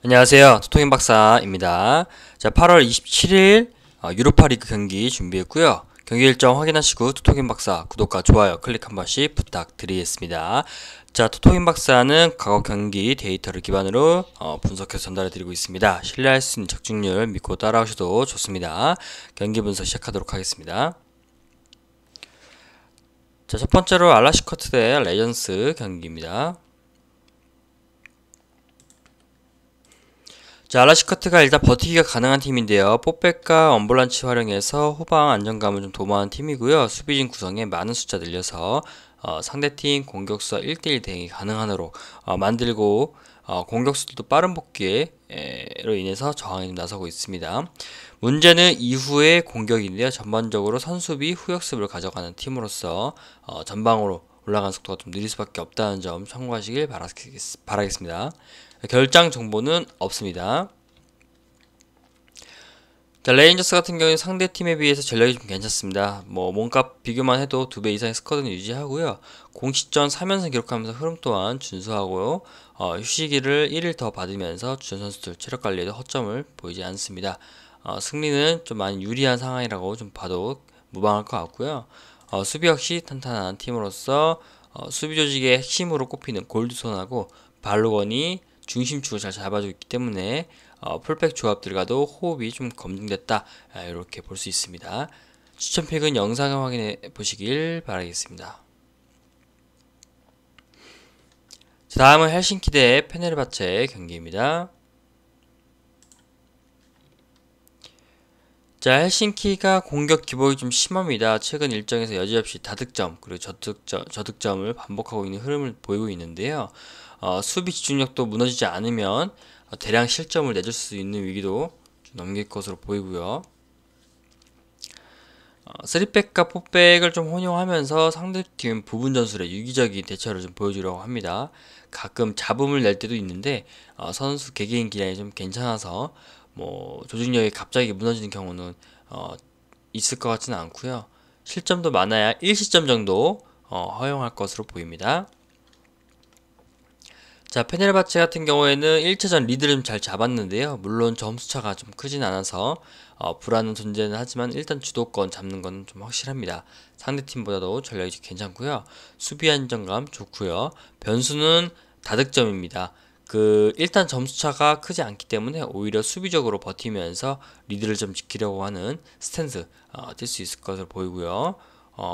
안녕하세요. 토토임 박사입니다. 자, 8월 27일 유로파 리그 경기 준비했고요. 경기 일정 확인하시고 토토임 박사 구독과 좋아요 클릭 한 번씩 부탁드리겠습니다. 자, 토토임 박사는 과거 경기 데이터를 기반으로 분석해서 전달해 드리고 있습니다. 신뢰할 수 있는 적중률 믿고 따라오셔도 좋습니다. 경기 분석 시작하도록 하겠습니다. 자, 첫 번째로 알라시커트 대 레전스 경기입니다. 자, 알라시커트가 일단 버티기가 가능한 팀인데요. 뽀백과 엄볼란치 활용해서 후방 안정감을 좀 도모하는 팀이고요. 수비진 구성에 많은 숫자 늘려서 상대팀 공격수와 1대1 대응이 가능한으로 만들고 공격수들도 빠른 복귀로 인해서 저항에 좀 나서고 있습니다. 문제는 이후의 공격인데요. 전반적으로 선수비, 후역습을 가져가는 팀으로서 전방으로 올라가는 속도가 좀 느릴 수밖에 없다는 점 참고하시길 바라겠습니다. 결장 정보는 없습니다. 자, 레인저스 같은 경우는 상대팀에 비해서 전력이 좀 괜찮습니다. 몸값 비교만 해도 2배 이상의 스쿼드는 유지하고요. 공식전 3연승 기록하면서 흐름 또한 준수하고요. 휴식일을 1일 더 받으면서 주전 선수들 체력 관리에도 허점을 보이지 않습니다. 승리는 좀 많이 유리한 상황이라고 좀 봐도 무방할 것 같고요. 수비 역시 탄탄한 팀으로서 수비 조직의 핵심으로 꼽히는 골드손하고 발로건이 중심축을 잘 잡아주고 있기 때문에 풀백 조합들과도 호흡이 좀 검증됐다, 이렇게 볼 수 있습니다. 추천픽은 영상을 확인해 보시길 바라겠습니다. 자, 다음은 헬싱키 대 페네르바체 경기입니다. 자, 헬싱키가 공격 기복이 좀 심합니다. 최근 일정에서 여지없이 다득점 그리고 저득점을 반복하고 있는 흐름을 보이고 있는데요. 수비 집중력도 무너지지 않으면 대량 실점을 내줄 수 있는 위기도 좀 넘길 것으로 보이고요. 3백과 4백을 좀 혼용하면서 상대팀 부분 전술에 유기적인 대처를 좀 보여주려고 합니다. 가끔 잡음을 낼 때도 있는데 선수 개개인 기량이 좀 괜찮아서 조직력이 갑자기 무너지는 경우는 있을 것 같지는 않고요. 실점도 많아야 1시점 정도 허용할 것으로 보입니다. 자, 페네르바체 같은 경우에는 1차전 리드를 좀 잘 잡았는데요. 물론 점수차가 좀 크진 않아서 불안은 존재는 하지만 일단 주도권 잡는 건 좀 확실합니다. 상대팀보다도 전력이 괜찮고요. 수비 안정감 좋고요. 변수는 다득점입니다. 일단 점수차가 크지 않기 때문에 오히려 수비적으로 버티면서 리드를 좀 지키려고 하는 스탠스 뛸 수 있을 것으로 보이고요.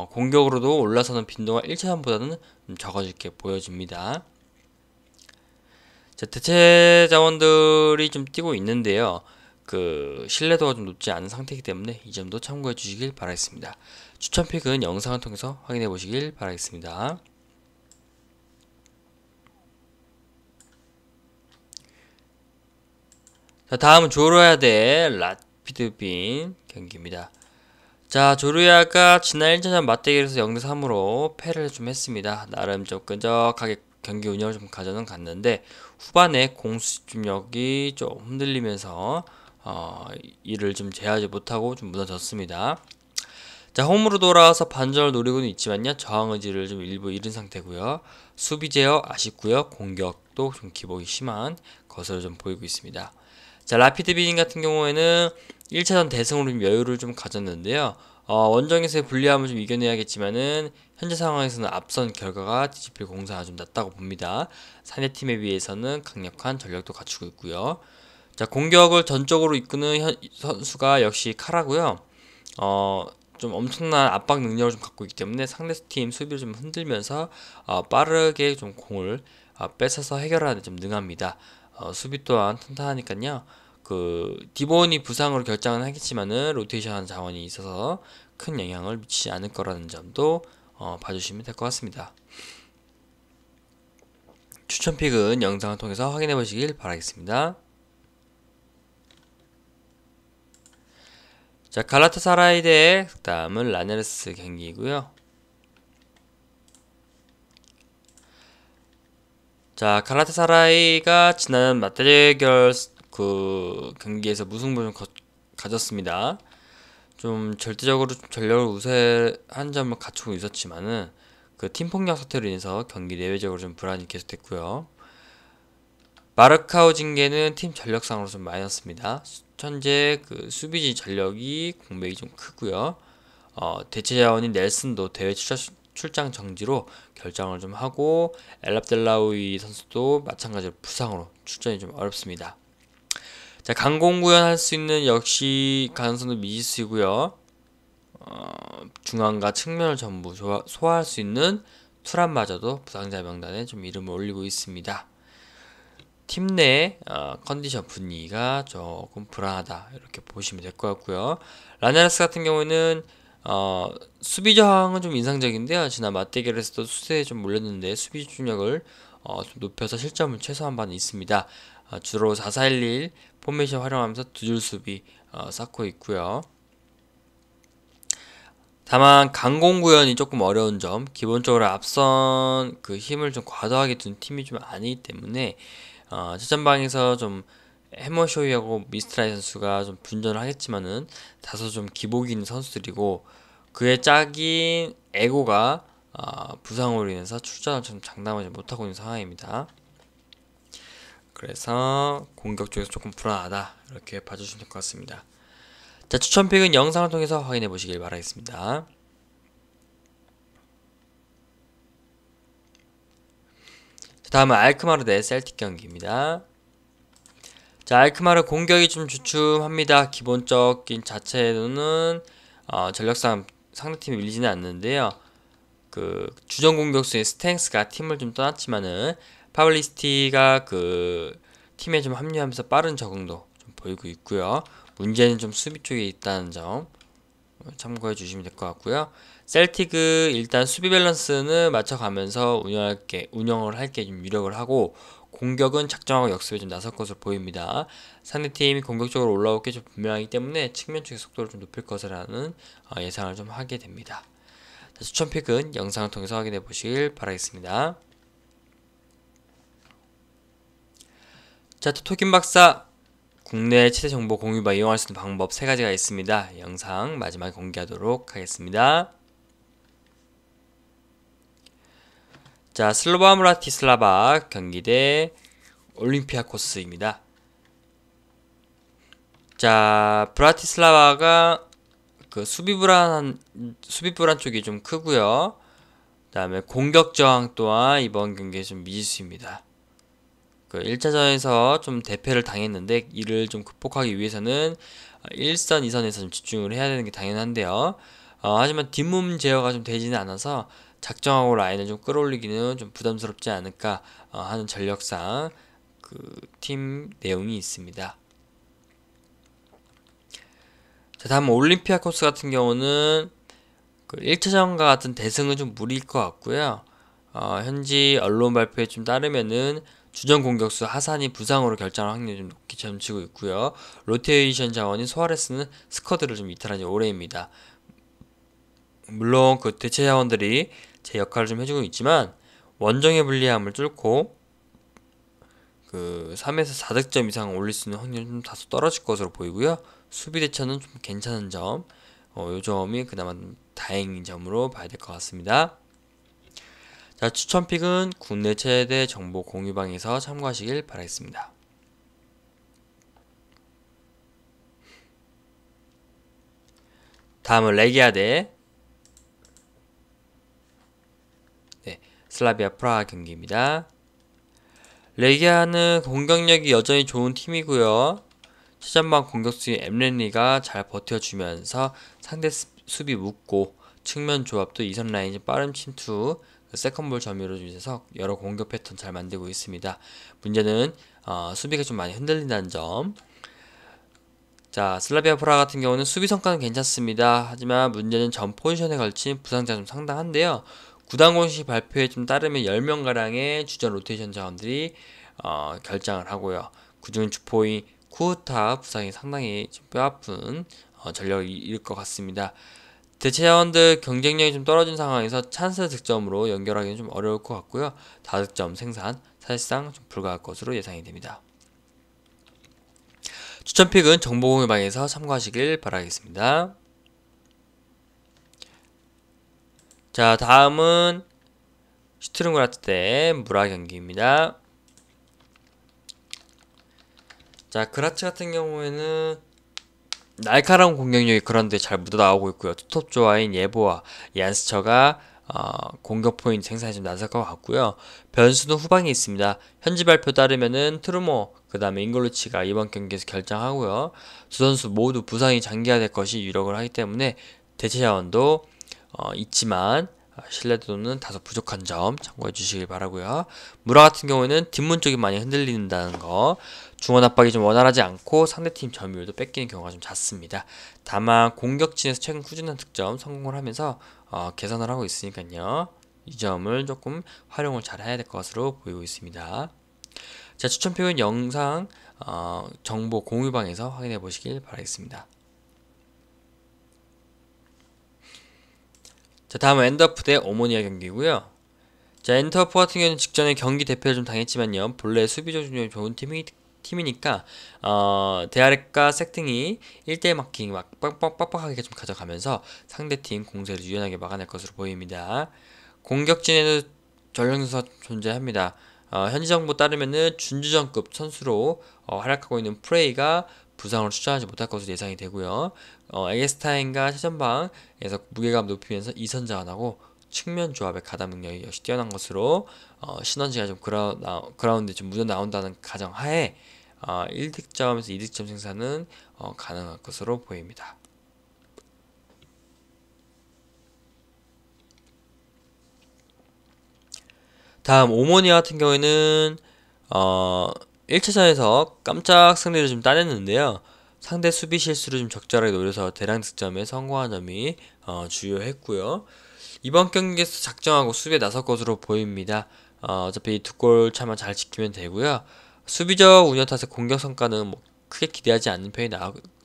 공격으로도 올라서는 빈도가 1차전보다는 좀 적어질 게 보여집니다. 자, 대체 자원들이 좀 뛰고 있는데요. 신뢰도가 좀 높지 않은 상태이기 때문에 이 점도 참고해 주시길 바라겠습니다. 추천픽은 영상을 통해서 확인해 보시길 바라겠습니다. 자, 다음은 조르야 대 라피드빈 경기입니다. 자, 조르야가 지난 1차전 맞대결에서 0대3으로 패를 좀 했습니다. 나름 좀 끈적하게 경기 운영을 좀 가져는 갔는데 후반에 공수 집중력이 좀 흔들리면서 이를 좀 제어하지 못하고 좀 무너졌습니다. 자, 홈으로 돌아와서 반전을 노리고는 있지만요, 저항 의지를 좀 일부 잃은 상태고요. 수비 제어 아쉽고요. 공격도 좀 기복이 심한 것으로 좀 보이고 있습니다. 자, 라피드 비닝 같은 경우에는 1차전 대승으로 좀 여유를 좀 가졌는데요. 원정에서의 불리함을 좀 이겨내야겠지만은 현재 상황에서는 앞선 결과가 뒤집힐 공사가 좀 낮다고 봅니다. 상대팀에 비해서는 강력한 전력도 갖추고 있고요. 자, 공격을 전적으로 이끄는 선수가 역시 카라고요. 좀 엄청난 압박 능력을 좀 갖고 있기 때문에 상대팀 수비를 좀 흔들면서 빠르게 좀 공을 뺏어서 해결하는 데 좀 능합니다. 수비 또한 탄탄하니까요. 디본이 부상으로 결장은 하겠지만은 로테이션하는 자원이 있어서 큰 영향을 미치지 않을 거라는 점도 봐주시면 될 것 같습니다. 추천픽은 영상을 통해서 확인해 보시길 바라겠습니다. 자, 갈라타사라이 대 다음은 라네르스 경기이고요. 자, 갈라타사라이가 지난 맞대결 경기에서 무승부를 가졌습니다. 좀 절대적으로 전력을 우세한 점을 갖추고 있었지만은 팀 폭력 사태로 인해서 경기 내외적으로 좀 불안이 계속됐고요. 마르카오 징계는 팀 전력상으로 좀 마이너스입니다. 현재 그 수비지 전력이 공백이 좀 크고요. 대체 자원인 넬슨도 대회 출장 정지로 결정을 좀 하고 엘랍델라우이 선수도 마찬가지로 부상으로 출전이 좀 어렵습니다. 자, 강공구현 할 수 있는 역시 가능성도 미지수이고요. 중앙과 측면을 전부 소화할 수 있는 투란마저도 부상자 명단에 좀 이름을 올리고 있습니다. 팀 내 컨디션 분위기가 조금 불안하다 이렇게 보시면 될 것 같고요. 라네라스 같은 경우에는 수비 저항은 좀 인상적인데요. 지난 맞대결에서도 수세에 좀 몰렸는데 수비 집중력을 좀 높여서 실점을 최소한 바는 있습니다. 주로 4-4-1-1 포메이션 활용하면서 두 줄 수비 쌓고 있고요. 다만 강공구현이 조금 어려운 점, 기본적으로 앞선 그 힘을 좀 과도하게 둔 팀이 좀 아니기 때문에 최전방에서 좀 해머쇼이하고 미스트라이 선수가 좀 분전을 하겠지만은 다소 좀 기복이 있는 선수들이고 그의 짝인 에고가 부상으로 인해서 출전을 좀 장담하지 못하고 있는 상황입니다. 그래서 공격 쪽에서 조금 불안하다 이렇게 봐주시면 될 것 같습니다. 자, 추천픽은 영상을 통해서 확인해 보시길 바라겠습니다. 다음은 알크마르 대 셀틱 경기입니다. 자, 알크마르 공격이 좀 주춤합니다. 기본적인 자체로는 전력상 상대팀이 밀리지는 않는데요. 그 주전 공격수인 스탱스가 팀을 좀 떠났지만은 파블리스티가 그 팀에 좀 합류하면서 빠른 적응도 좀 보이고 있고요. 문제는 좀 수비 쪽에 있다는 점 참고해 주시면 될 것 같고요. 셀틱은 일단 수비 밸런스는 맞춰가면서 운영을 할 게 좀 유력을 하고 공격은 작정하고 역습에 좀 나설 것으로 보입니다. 상대팀이 공격적으로 올라올 게 좀 분명하기 때문에 측면 쪽의 속도를 좀 높일 것이라는 예상을 좀 하게 됩니다. 추천픽은 영상을 통해서 확인해 보시길 바라겠습니다. 자, 토토김 박사 국내 최대 정보 공유와 이용할 수 있는 방법 3가지가 있습니다. 영상 마지막에 공개하도록 하겠습니다. 자, 슬로바 브라티슬라바 경기 대 올림피아코스입니다. 자, 브라티슬라바가 그 수비 불안 쪽이 좀 크고요. 그다음에 공격 저항 또한 이번 경기에 좀 미지수입니다. 그 1차전에서 좀 대패를 당했는데 이를 좀 극복하기 위해서는 1선, 2선에서 좀 집중을 해야 되는 게 당연한데요. 하지만 뒷몸 제어가 좀 되지는 않아서 작정하고 라인을 좀 끌어올리기는 좀 부담스럽지 않을까 하는 전력상 그 팀 내용이 있습니다. 자, 다음 올림피아코스 같은 경우는 그 1차전과 같은 대승은 좀 무리일 것 같고요. 현지 언론 발표에 좀 따르면은 주전 공격수 하산이 부상으로 결정할 확률이 좀 높게 점치고 있고요. 로테이션 자원인 소아레스는 스쿼드를 좀 이탈한 지 오래입니다. 물론 그 대체 자원들이 제 역할을 좀 해주고 있지만 원정의 불리함을 뚫고 그 3에서 4득점 이상 올릴 수 있는 확률이 좀 다소 떨어질 것으로 보이고요. 수비 대처는 좀 괜찮은 점, 요 점이 그나마 다행인 점으로 봐야 될 것 같습니다. 자, 추천픽은 국내 최대 정보 공유방에서 참고하시길 바라겠습니다. 다음은 레기아 대 슬라비아 프라하 경기입니다. 레기아는 공격력이 여전히 좋은 팀이고요. 최전방 공격수인 엠렌리가 잘 버텨주면서 상대 수비 묶고 측면 조합도 2선 라인이 빠른 침투 세컨볼 점유로 주셔서 여러 공격 패턴 잘 만들고 있습니다. 문제는 수비가 좀 많이 흔들린다는 점. 자, 슬라비아 프라하 같은 경우는 수비 성과는 괜찮습니다. 하지만 문제는 전 포지션에 걸친 부상자가 좀 상당한데요. 구단 공식 발표에 좀 따르면 10명가량의 주전 로테이션 자원들이 결장을 하고요. 그중 주포인 쿠우타 부상이 상당히 좀 뼈아픈 전력을 잃을 것 같습니다. 대체 자원들 경쟁력이 좀 떨어진 상황에서 찬스 득점으로 연결하기는 좀 어려울 것 같고요. 다득점 생산 사실상 좀 불가할 것으로 예상이 됩니다. 추천픽은 정보공유방에서 참고하시길 바라겠습니다. 자, 다음은 슈투른그라트 대 무라 경기입니다. 자, 그라치 같은 경우에는 날카로운 공격력이 그런데 잘 묻어나오고 있고요. 투톱 조화인 예보와 얀스처가 공격 포인트 생산에 좀 나설 것 같고요. 변수는 후방에 있습니다. 현지 발표 따르면은 트루모, 그 다음에 잉글리치가 이번 경기에서 결정하고요. 두 선수 모두 부상이 장기화될 것이 유력을 하기 때문에 대체 자원도 있지만 신뢰도는 다소 부족한 점 참고해 주시길 바라고요. 무라 같은 경우에는 뒷문 쪽이 많이 흔들린다는 거, 중원 압박이 좀 원활하지 않고 상대팀 점유율도 뺏기는 경우가 좀 잦습니다. 다만 공격진에서 최근 꾸준한 득점 성공을 하면서 개선을 하고 있으니까요. 이 점을 조금 활용을 잘 해야 될 것으로 보이고 있습니다. 자, 추천픽은 영상 정보 공유방에서 확인해 보시길 바라겠습니다. 자, 다음은 엔더프 대 오모니아 경기고요. 자, 엔터프 같은 경우는 직전에 경기 대패를 좀 당했지만요. 본래 수비적 중에 좋은 팀이니까 데아렉과 색등이 1대1 마킹 막 빡빡하게 좀 가져가면서 상대팀 공세를 유연하게 막아낼 것으로 보입니다. 공격진에도 전력선수가 존재합니다. 현지 정보 따르면은 준주전급 선수로 활약하고 있는 프레이가 부상으로 출전하지 못할 것으로 예상이 되고요. 에게스타인과 최전방에서 무게감 높이면서 2선 자원하고 측면 조합의 가담 능력이 역시 뛰어난 것으로 시너지가 좀 그라운드에 좀 묻어 나온다는 가정하에 1득점에서 2득점 생산은 가능할 것으로 보입니다. 다음 오모니아 같은 경우에는 1차전에서 깜짝 승리를 좀 따냈는데요. 상대 수비 실수를 좀 적절하게 노려서 대량 득점에 성공한 점이 주요했고요. 이번 경기에서 작정하고 수비에 나설 것으로 보입니다. 어차피 두 골 차만 잘 지키면 되고요. 수비적 운영 탓에 공격 성과는 뭐 크게 기대하지 않는 편이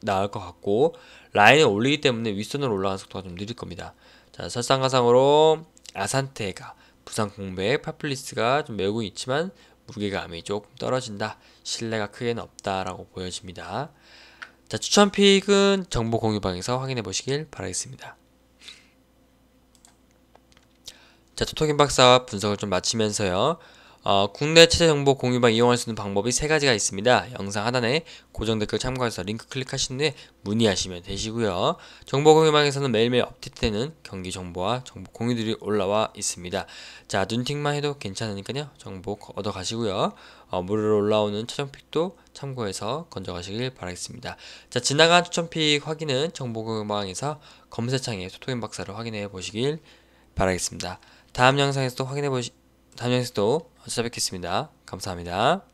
나을 것 같고 라인을 올리기 때문에 윗선으로 올라가는 속도가 좀 느릴 겁니다. 자, 설상가상으로 아산테가 부상 공백, 파플리스가 좀 메우고 있지만 무게감이 조금 떨어진다. 신뢰가 크게는 없다라고 보여집니다. 자, 추천 픽은 정보 공유방에서 확인해 보시길 바라겠습니다. 자, 토토김 박사와 분석을 좀 마치면서요. 국내 최저 정보 공유방 이용할 수 있는 방법이 세 가지가 있습니다. 영상 하단에 고정 댓글 참고해서 링크 클릭하신 후에 문의하시면 되시고요. 정보 공유방에서는 매일매일 업데이트되는 경기 정보와 정보 공유들이 올라와 있습니다. 자, 눈팅만 해도 괜찮으니까요. 정보 얻어 가시고요. 무료로 올라오는 최종픽도 참고해서 건져가시길 바라겠습니다. 자, 지나간 추천픽 확인은 정보 공유방에서 검색창에 토토김 박사를 확인해 보시길 바라겠습니다. 다음 영상에서도 찾아뵙겠습니다. 감사합니다.